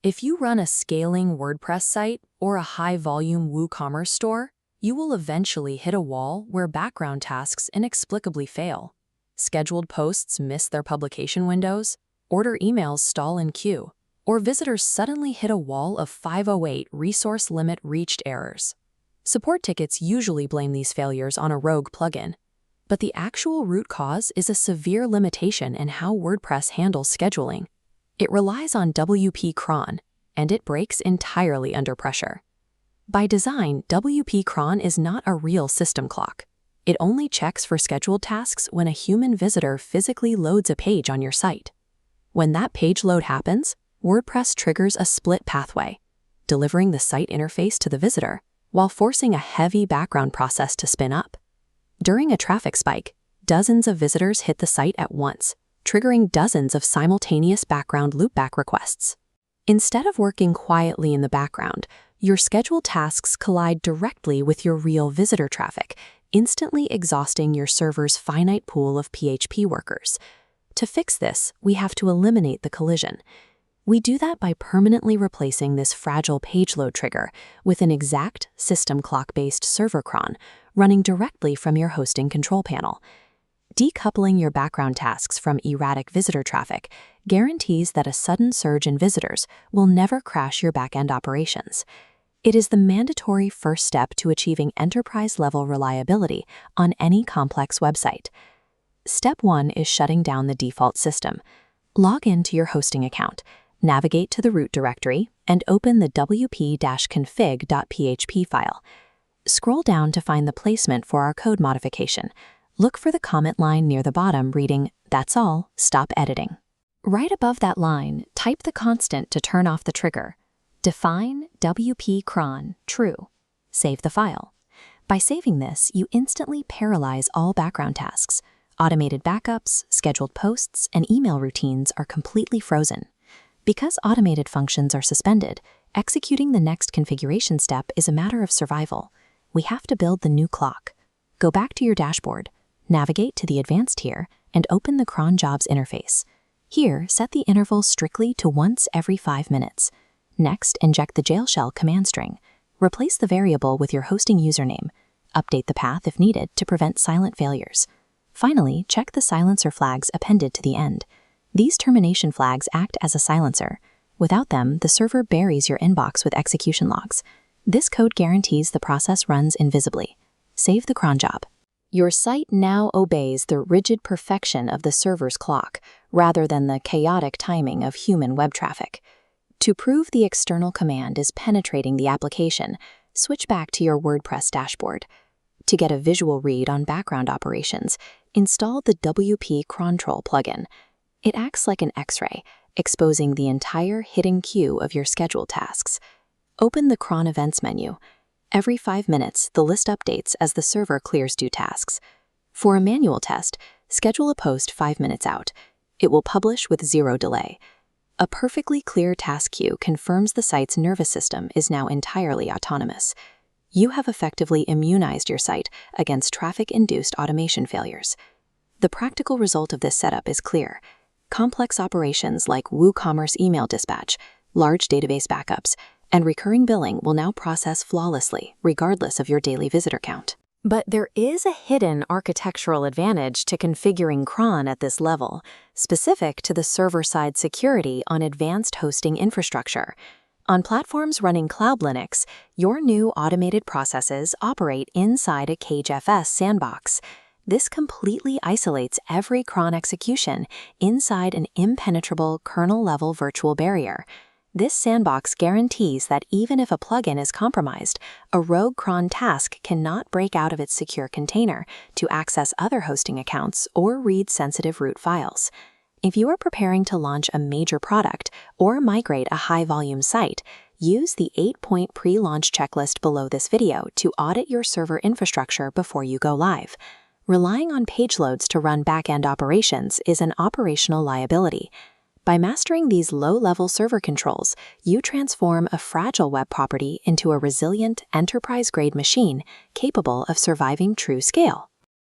If you run a scaling WordPress site or a high-volume WooCommerce store, you will eventually hit a wall where background tasks inexplicably fail. Scheduled posts miss their publication windows, order emails stall in queue, or visitors suddenly hit a wall of 508 resource limit reached errors. Support tickets usually blame these failures on a rogue plugin, but the actual root cause is a severe limitation in how WordPress handles scheduling. It relies on WP-Cron, and it breaks entirely under pressure. By design, WP-Cron is not a real system clock. It only checks for scheduled tasks when a human visitor physically loads a page on your site. When that page load happens, WordPress triggers a split pathway, delivering the site interface to the visitor while forcing a heavy background process to spin up. During a traffic spike, dozens of visitors hit the site at once, triggering dozens of simultaneous background loopback requests. Instead of working quietly in the background, your scheduled tasks collide directly with your real visitor traffic, instantly exhausting your server's finite pool of PHP workers. To fix this, we have to eliminate the collision. We do that by permanently replacing this fragile page load trigger with an exact system clock-based server cron running directly from your hosting control panel. Decoupling your background tasks from erratic visitor traffic guarantees that a sudden surge in visitors will never crash your backend operations. It is the mandatory first step to achieving enterprise-level reliability on any complex website. Step 1 is shutting down the default system. Log into your hosting account, navigate to the root directory, and open the wp-config.php file. Scroll down to find the placement for our code modification. Look for the comment line near the bottom reading, "That's all, stop editing." Right above that line, type the constant to turn off the trigger. Define WP-Cron true. Save the file. By saving this, you instantly paralyze all background tasks. Automated backups, scheduled posts, and email routines are completely frozen. Because automated functions are suspended, executing the next configuration step is a matter of survival. We have to build the new clock. Go back to your dashboard, navigate to the advanced tier, and open the cron jobs interface. Here, set the interval strictly to once every 5 minutes. Next, inject the jail shell command string. Replace the variable with your hosting username. Update the path if needed to prevent silent failures. Finally, check the silencer flags appended to the end. These termination flags act as a silencer. Without them, the server buries your inbox with execution logs. This code guarantees the process runs invisibly. Save the cron job. Your site now obeys the rigid perfection of the server's clock, rather than the chaotic timing of human web traffic. To prove the external command is penetrating the application, switch back to your WordPress dashboard. To get a visual read on background operations, install the WP-Cron plugin. It acts like an X-ray, exposing the entire hidden queue of your scheduled tasks. Open the cron events menu. Every 5 minutes, the list updates as the server clears due tasks. For a manual test, schedule a post 5 minutes out. It will publish with 0 delay. A perfectly clear task queue confirms the site's nervous system is now entirely autonomous. You have effectively immunized your site against traffic-induced automation failures. The practical result of this setup is clear. Complex operations like WooCommerce email dispatch, large database backups, and recurring billing will now process flawlessly, regardless of your daily visitor count. But there is a hidden architectural advantage to configuring cron at this level, specific to the server-side security on advanced hosting infrastructure. On platforms running CloudLinux, your new automated processes operate inside a CageFS sandbox. This completely isolates every cron execution inside an impenetrable kernel-level virtual barrier. This sandbox guarantees that even if a plugin is compromised, a rogue cron task cannot break out of its secure container to access other hosting accounts or read sensitive root files. If you are preparing to launch a major product or migrate a high-volume site, use the 8-point pre-launch checklist below this video to audit your server infrastructure before you go live. Relying on page loads to run back-end operations is an operational liability. By mastering these low-level server controls, you transform a fragile web property into a resilient, enterprise-grade machine capable of surviving true scale.